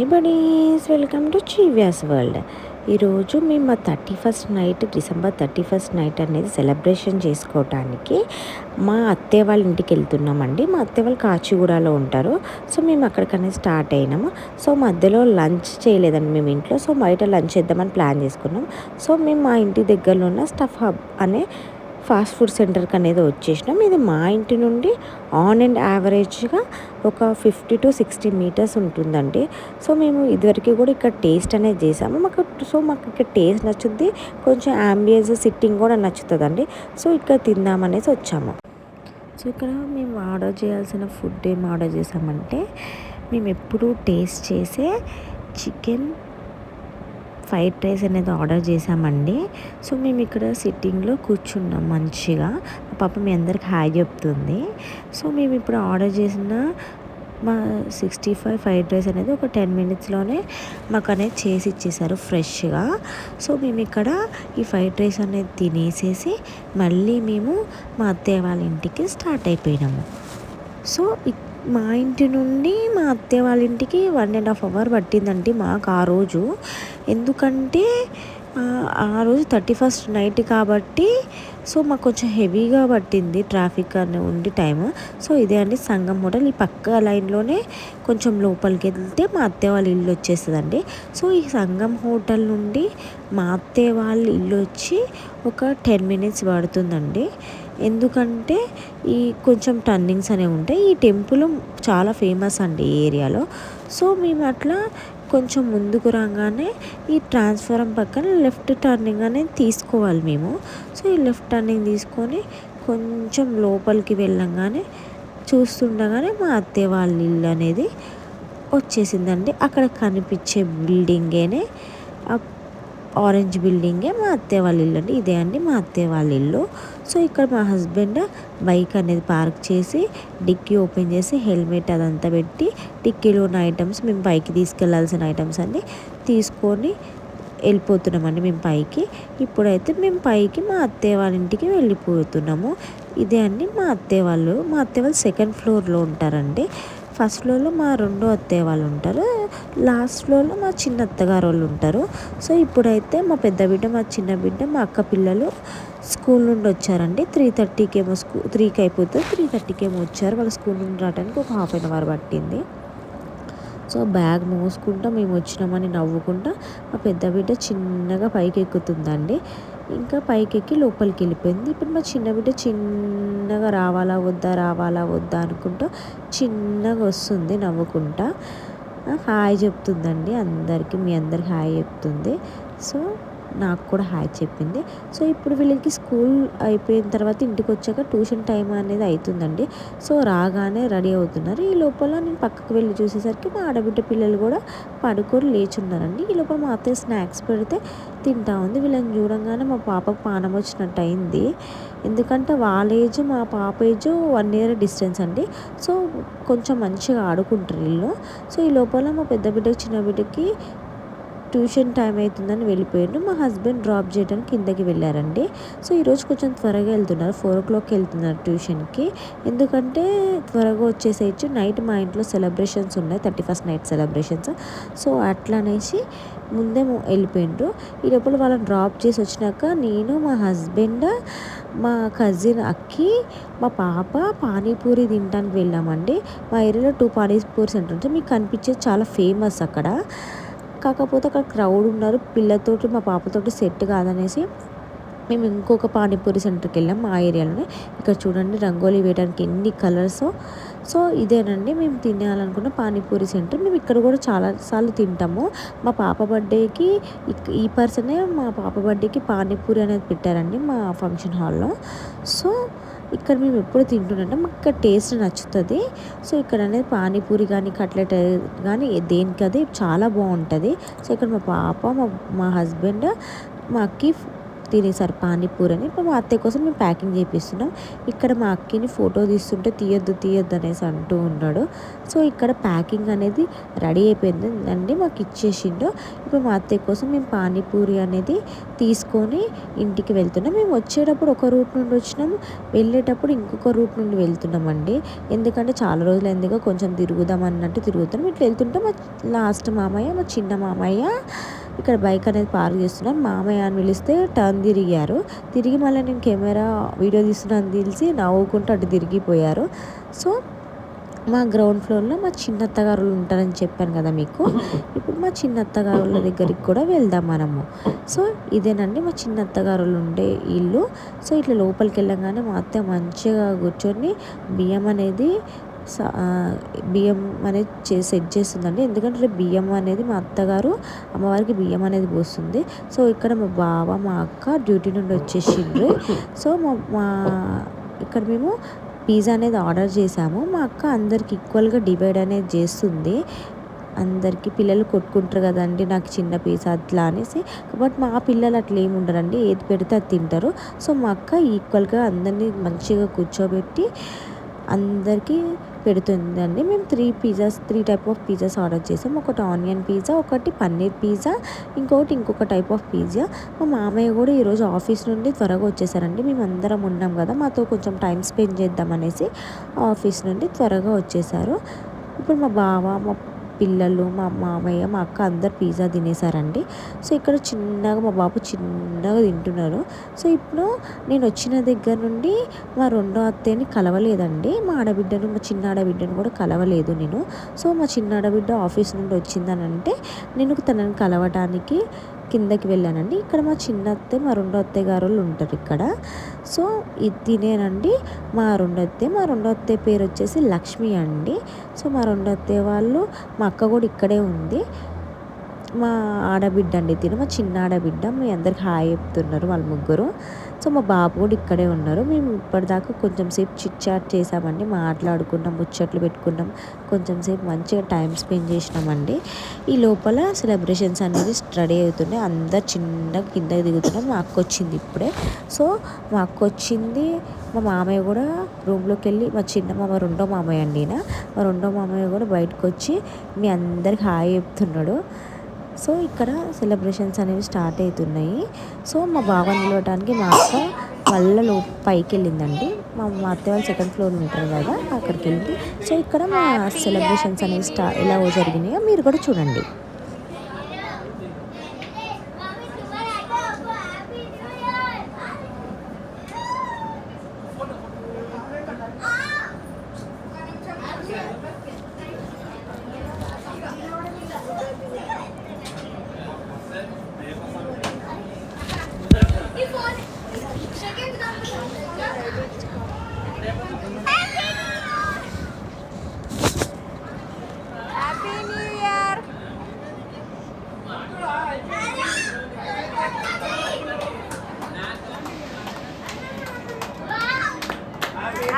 Hi buddies, welcome to Chivyas World. ఈరోజు మేము మా 31st night, December 31st night అనేది సెలబ్రేషన్ చేసుకోవటానికి మా అత్తయ్య వాళ్ళ ఇంటికి వెళ్తున్నామండి. మా అత్తయ్య వాళ్ళు కాచిగూడలో ఉంటారు. సో మేము అక్కడికనేది స్టార్ట్ అయినాము. సో మధ్యలో లంచ్ చేయలేదండి మేము ఇంట్లో. సో బయట లంచ్ చేద్దామని ప్లాన్ చేసుకున్నాం. సో మేము మా ఇంటి దగ్గరలో ఉన్న స్టఫ్ హబ్ అనే ఫాస్ట్ ఫుడ్ సెంటర్కి అనేది వచ్చేసినాం. ఇది మా ఇంటి నుండి ఆన్ అండ్ యావరేజ్గా ఒక 50 to 60 మీటర్స్ ఉంటుందండి. సో మేము ఇదివరకు కూడా ఇక్కడ టేస్ట్ అనేది చేసాము. మాకు ఇక్కడ టేస్ట్ నచ్చుద్ది, కొంచెం యాంబియన్స్ సిట్టింగ్ కూడా నచ్చుతుందండి. సో ఇక్కడ తిందామనేసి వచ్చాము. సో ఇక్కడ మేము ఆర్డర్ చేయాల్సిన ఫుడ్ ఏం ఆర్డర్ చేసామంటే, మేము ఎప్పుడూ టేస్ట్ చేసే చికెన్ ఫ్రైడ్ రైస్ అనేది ఆర్డర్ చేసామండి. సో మేము ఇక్కడ సిట్టింగ్లో కూర్చున్నాం మంచిగా. మా పాప మీ అందరికి హాయ్ చెప్తుంది. సో మేము ఇప్పుడు ఆర్డర్ చేసిన మా 65 ఫ్రైడ్ రైస్ అనేది ఒక 10 మినిట్స్లోనే మాకు అనేది చేసి ఇచ్చేసారు ఫ్రెష్గా. సో మేము ఇక్కడ ఈ ఫ్రైడ్ రైస్ అనేది తినేసేసి మళ్ళీ మేము మా అత్తయ్య వాళ్ళ ఇంటికి స్టార్ట్ అయిపోయినాము. సో మా ఇంటి నుండి మా అత్తయ్య వాళ్ళ ఇంటికి 1.5 hour పట్టిందండి మాకు ఆ రోజు. ఎందుకంటే ఆ రోజు 31st నైట్ కాబట్టి సో మాకు కొంచెం హెవీగా పట్టింది ట్రాఫిక్ అని ఉండి టైము. సో ఇదే అండి సంగం హోటల్. ఈ పక్క లైన్లోనే కొంచెం లోపలికి వెళ్తే మా అత్తయ్య వాళ్ళ ఇల్లు వచ్చేస్తుందండి. సో ఈ సంగం హోటల్ నుండి మా అత్తయ్య వాళ్ళ ఇల్లు వచ్చి ఒక 10 minutes పడుతుందండి. ఎందుకంటే ఈ కొంచెం టర్నింగ్స్ అనేవి ఉంటాయి. ఈ టెంపుల్ చాలా ఫేమస్ అండి ఈ ఏరియాలో. సో మేము అట్లా కొంచెం ముందుకు రాగానే ఈ ట్రాన్స్ఫారం పక్కన లెఫ్ట్ టర్నింగ్ అనేది తీసుకోవాలి మేము. సో ఈ లెఫ్ట్ టర్నింగ్ తీసుకొని కొంచెం లోపలికి వెళ్ళంగానే చూస్తుండగానే మా అత్తయ్య వాళ్ళ ఇల్లు అనేది వచ్చేసిందండి. అక్కడ కనిపించే బిల్డింగేనే ఆరెంజ్ బిల్డింగే మా అత్తయ్య వాళ్ళ ఇల్లు అండి. ఇదే అండి మా అత్తయ్య వాళ్ళ ఇల్లు. సో ఇక్కడ మా హస్బెండ్ బైక్ అనేది పార్క్ చేసి డిక్కీ ఓపెన్ చేసి హెల్మెట్ అదంతా పెట్టి డిక్కీలో ఉన్న ఐటమ్స్, మేము పైకి తీసుకెళ్లాల్సిన ఐటమ్స్ అన్నీ తీసుకొని వెళ్ళిపోతున్నామండి మేము పైకి. ఇప్పుడైతే మేము పైకి మా అత్తయ్య వాళ్ళ ఇంటికి వెళ్ళిపోతున్నాము. ఇదే అండి మా అత్తయ్య వాళ్ళు. మా అత్తయ్య వాళ్ళు 2nd floorలో ఉంటారండి. ఫస్ట్ ఫ్లోర్లో మా రెండో అత్తయ్య వాళ్ళు ఉంటారు. లాస్ట్ ఫ్లోర్లో మా చిన్న అత్తగారు వాళ్ళు ఉంటారు. సో ఇప్పుడైతే మా పెద్ద బిడ్డ, మా చిన్న బిడ్డ, మా అక్క పిల్లలు స్కూల్ నుండి వచ్చారండి. 3:30కి ఏమో 3కి అయిపోతే 3:30కి ఏమో వచ్చారు. వాళ్ళ స్కూల్ నుండి రావడానికి ఒక 1/2 hour పట్టింది. సో బ్యాగ్ మోసుకుంటా మేము వచ్చినామని నవ్వుకుంటా మా పెద్ద బిడ్డ చిన్నగా పైకి ఎక్కుతుందండి. ఇంకా పైకి ఎక్కి లోపలికి వెళ్ళిపోయింది. ఇప్పుడు మా చిన్న బిడ్డ చిన్నగా రావాలా వద్దా అనుకుంటూ చిన్నగా వస్తుంది నవ్వుకుంటా. హాయ్ చెప్తుందండి అందరికీ, మీ అందరికి హాయ్ చెప్తుంది. సో నాకు కూడా హాయ్ చెప్పింది. సో ఇప్పుడు వీళ్ళకి స్కూల్ అయిపోయిన తర్వాత ఇంటికి వచ్చాక ట్యూషన్ టైం అనేది అవుతుందండి. సో రాగానే రెడీ అవుతున్నారు. ఈ లోపల నేను పక్కకు వెళ్ళి చూసేసరికి మా ఆడబిడ్డ పిల్లలు కూడా పడుకొని లేచున్నారండి. ఈ లోపల మా అత్తయ్య స్నాక్స్ పెడితే తింటా ఉంది. వీళ్ళని చూడంగానే మా పాపకు పానం వచ్చినట్టు అయింది. ఎందుకంటే వాళ్ళ ఏజ్ మా పాప ఏజ్ 1 year డిస్టెన్స్ అండి. సో కొంచెం మంచిగా ఆడుకుంటారు వీళ్ళు. సో ఈ లోపల మా పెద్ద బిడ్డకి చిన్న బిడ్డకి ట్యూషన్ టైం అవుతుందని వెళ్ళిపోయారు. మా హస్బెండ్ డ్రాప్ చేయడానికి కిందకి వెళ్ళారండి. సో ఈరోజు కొంచెం త్వరగా వెళ్తున్నారు. 4 o'clockకి వెళ్తున్నారు ట్యూషన్కి. ఎందుకంటే త్వరగా వచ్చేసేయచ్చు. నైట్ మా ఇంట్లో సెలబ్రేషన్స్ ఉన్నాయి, 31st నైట్ సెలబ్రేషన్స్. సో అట్లా అనేసి ముందే వెళ్ళిపోయిండ్రు. ఈ లోపల వాళ్ళని డ్రాప్ చేసి వచ్చినాక నేను, మా హస్బెండ్, మా కజిన్ అక్కి, మా పాప పానీపూరి తినడానికి వెళ్ళామండి. మా ఏరియాలో 2 పానీపూరి సెంటర్ ఉంటుంది. మీకు కనిపించేది చాలా ఫేమస్ అక్కడ. కాకపోతే అక్కడ క్రౌడ్ ఉన్నారు. పిల్లతోటి మా పాపతోటి సెట్ కాదనేసి మేము ఇంకొక పానీపూరి సెంటర్కి వెళ్ళాం మా ఏరియాలోనే. ఇక్కడ చూడండి రంగోలీ వేయడానికి ఎన్ని కలర్స్. సో ఇదేనండి మేము తినాలనుకున్న పానీపూరి సెంటర్. మేము ఇక్కడ కూడా చాలాసార్లు తింటాము. మా పాప బర్త్డేకి ఈ పర్సనే మా పాప బర్త్డేకి పానీపూరి అనేది పెట్టారండి మా ఫంక్షన్ హాల్లో. సో ఇక్కడ మేము ఎప్పుడు తింటుంటే మాకు ఇక్కడ టేస్ట్ నచ్చుతుంది. సో ఇక్కడ అనేది పానీపూరి కానీ కట్లెట్ కానీ దేనికి అది చాలా బాగుంటుంది. సో ఇక్కడ మా పాప, మా హస్బెండ్, మా అక్కి తినేసారు పానీపూరి అని. ఇప్పుడు మా అత్తయ్య కోసం మేము ప్యాకింగ్ చేపిస్తున్నాం. ఇక్కడ మా అక్కని ఫోటో తీస్తుంటే తీయొద్దు తీయొద్దు అనేసి అంటూ ఉన్నాడు. సో ఇక్కడ ప్యాకింగ్ అనేది రెడీ అయిపోయింది అండి, మాకు ఇచ్చేసిండు. ఇప్పుడు మా అత్తయ్య కోసం మేము పానీపూరి అనేది తీసుకొని ఇంటికి వెళ్తున్నాం. మేము వచ్చేటప్పుడు ఒక రూట్ నుండి వచ్చినాము, వెళ్ళేటప్పుడు ఇంకొక రూట్ నుండి వెళ్తున్నామండి. ఎందుకంటే చాలా రోజులు ఎందుకో కొంచెం తిరుగుదాం అన్నట్టు తిరుగుతున్నాం. ఇట్లా వెళ్తుంటే మా లాస్ట్ మామయ్య, మా చిన్న మామయ్య ఇక్కడ బైక్ అనేది పార్క్ చేస్తున్నాం. మామయ్య అని పిలిస్తే టర్న్ తిరిగారు. తిరిగి మళ్ళీ నేను కెమెరా వీడియో తీస్తున్నాను తెలిసి నవ్వుకుంటూ అటు తిరిగిపోయారు. సో మా గ్రౌండ్ ఫ్లోర్లో మా చిన్నత్తగారులు ఉంటారని చెప్పాను కదా మీకు. ఇప్పుడు మా చిన్నత్తగారుల దగ్గరికి కూడా వెళ్దాం మనము. సో ఇదేనండి మా చిన్నత్తగారులు ఉండే ఇల్లు. సో ఇట్లా లోపలికి వెళ్ళంగానే మా అత్త మంచిగా కూర్చొని బియ్యం అనేది బియ్యం అనేది సెట్ చేస్తుందండి. ఎందుకంటే రేపు బియ్యం అనేది మా అత్తగారు అమ్మవారికి బియ్యం అనేది పోస్తుంది. సో ఇక్కడ మా బావ మా అక్క డ్యూటీ నుండి వచ్చేసిండ్రు. సో మా ఇక్కడ మేము పిజ్జా అనేది ఆర్డర్ చేసాము. మా అక్క అందరికి ఈక్వల్గా డివైడ్ అనేది చేస్తుంది. అందరికీ పిల్లలు కొట్టుకుంటారు కదండి, నాకు చిన్న పిజ్జా అట్లా అనేసి. బట్ మా పిల్లలు అట్లా ఏమి ఉండరండి, ఏది పెడితే అది తింటారు. సో మా అక్క ఈక్వల్గా అందరినీ మంచిగా కూర్చోబెట్టి అందరికీ పెడుతుందండి. మేము 3 టైప్ ఆఫ్ పిజ్జాస్ ఆర్డర్ చేసాం. ఒకటి ఆనియన్ పిజ్జా, ఒకటి పన్నీర్ పిజ్జా, ఇంకొక టైప్ ఆఫ్ పిజ్జా. మా మామయ్య కూడా ఈరోజు ఆఫీస్ నుండి త్వరగా వచ్చేసారండి. మేము అందరం ఉన్నాం కదా, మాతో కొంచెం టైం స్పెండ్ చేద్దామనేసి ఆఫీస్ నుండి త్వరగా వచ్చేసారు. ఇప్పుడు మా బావ, మా పిల్లలు, మా మామయ్య, మా అక్క అందరు పిజ్జా తినేసారండి. సో ఇక్కడ చిన్నగా మా బాబు చిన్నగా తింటున్నారు. సో ఇప్పుడు నేను వచ్చిన దగ్గర నుండి మా రెండో అత్తయ్యని కలవలేదండి. మా ఆడబిడ్డను, మా చిన్న ఆడబిడ్డను కూడా కలవలేదు నేను. సో మా చిన్న ఆడబిడ్డ ఆఫీస్ నుండి వచ్చిందని అంటే నేను తనని కలవడానికి కిందకి వెళ్ళానండి. ఇక్కడ మా చిన్న అత్తయ్య, మా రెండో అత్తయ్య గారు ఉంటారు ఇక్కడ. సో ఇది తినేనండి మా రెండో అత్తయ్య పేరు వచ్చేసి లక్ష్మి అండి. సో మా రెండో అత్తయ్య వాళ్ళు, మా అక్క కూడా ఇక్కడే ఉంది. మా ఆడబిడ్డ అండి తిను, మా చిన్న ఆడబిడ్డ. మీ అందరికి హాయ్ చెప్తున్నారు వాళ్ళు ముగ్గురు. సో మా బాబు కూడా ఇక్కడే ఉన్నారు. మేము ఇప్పటిదాకా కొంచెం సేపు చిట్ చాట్ చేసామండి, మాట్లాడుకున్నాం, ముచ్చట్లు పెట్టుకున్నాం, కొంచెం సేపు మంచిగా టైం స్పెండ్ చేసినామండి. ఈ లోపల సెలబ్రేషన్స్ అనేది రెడీ అవుతున్నాయి. అందరు చిన్నగా కిందకి దిగుతున్నాం. మా అక్క వచ్చింది ఇప్పుడే. సో మా అక్క వచ్చింది. మా మామయ్య కూడా రూమ్లోకి వెళ్ళి, మా రెండో మామయ్య అండి, మా రెండో మామయ్య కూడా బయటకు వచ్చి మీ అందరికి హాయ్ చెప్తున్నాడు. సో ఇక్కడ సెలబ్రేషన్స్ అనేవి స్టార్ట్ అవుతున్నాయి. సో మా బావ నిలవడానికి మా అక్క మళ్ళీ పైకి వెళ్ళిందండి. మా అత్తయ్య వాళ్ళు సెకండ్ ఫ్లోర్ ఉంటారు కదా, అక్కడికి వెళ్ళింది. సో ఇక్కడ మా సెలబ్రేషన్స్ అనేవి ఎలా జరిగినాయో మీరు కూడా చూడండి.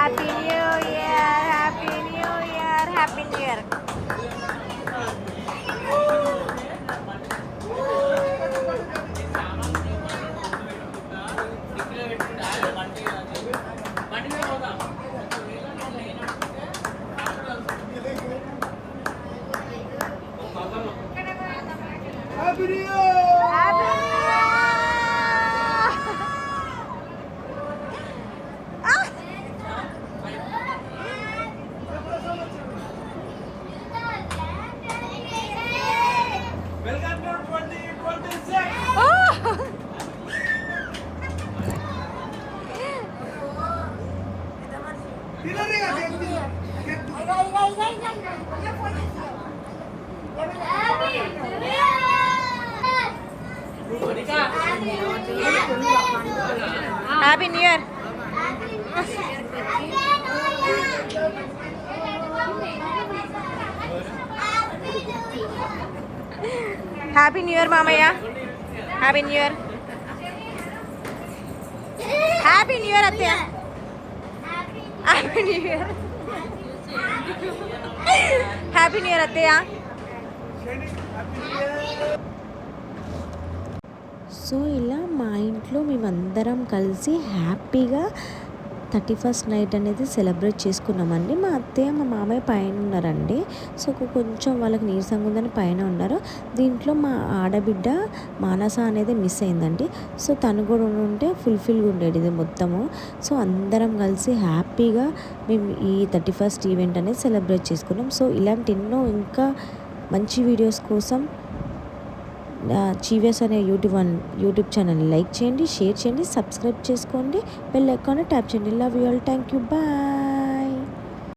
Happy New Year, Happy New Year, Happy New Year. Happy New Year! Happy New Year! Welcome to 2026! Happy New Year. Happy New Year, Mamaya. Happy New Year. Happy New Year, Atya. Happy New Year. Happy New Year, Atya. So ఇలా మా ఇంట్లో మేమందరం కలిసి హ్యాపీగా 31st night అనేది celebrate చేసుకున్నామండి. మా అత్తయ్య మా మామయ్య పైన ఉన్నారండి. సో కొంచెం వాళ్ళకి నీరసంగా ఉందని పైన ఉన్నారు. దీంట్లో మా ఆడబిడ్డ మానస అనేది మిస్ అయిందండి. సో తను కూడా ఉంటే ఫుల్ఫిల్గా ఉండేది ఇది మొత్తము. సో అందరం కలిసి హ్యాపీగా మేము ఈ 31st ఈవెంట్ అనేది సెలబ్రేట్ చేసుకున్నాం. సో ఇలాంటి ఎన్నో ఇంకా మంచి వీడియోస్ కోసం చీవియస్ అనే యూట్యూబ్ ఛానల్ని లైక్ చేయండి, షేర్ చేయండి, సబ్స్క్రైబ్ చేసుకోండి, బెల్ ఐకాన్ని ట్యాప్ చేయండి. Love you all, thank you, bye.